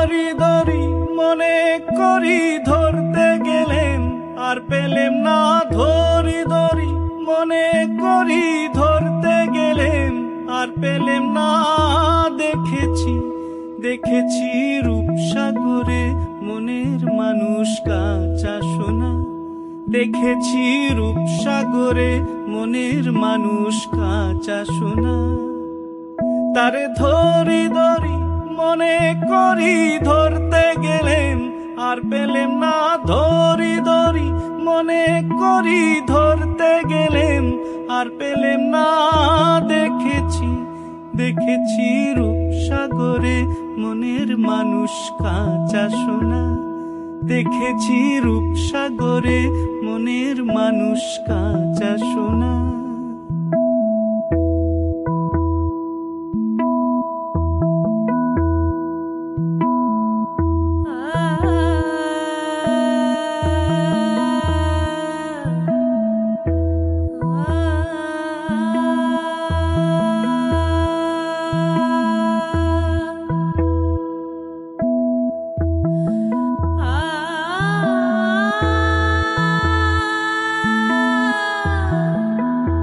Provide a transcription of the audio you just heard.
ধরি ধরি মনে করি ধরতে গেলেন আর পেলেম না, ধরি ধরি মনে করি ধরতে গেলেন আর পেলেম না। দেখেছি দেখেছি রূপসাগরে মনের মানুষ কাঁচা সোনা, দেখেছি রূপসাগরে মনের মানুষ কাঁচা সোনা। তারে ধরি ধরি মনে করি ধরতে গেলেন আর পেলেম না, ধরি ধরি মনে করি ধরতে গেলেন আর পেলেম না। দেখেছি দেখেছি রূপসাগরে মনের মানুষ কাঁচা সোনা, দেখেছি রূপসাগরে মনের মানুষ কাঁচা সোনা।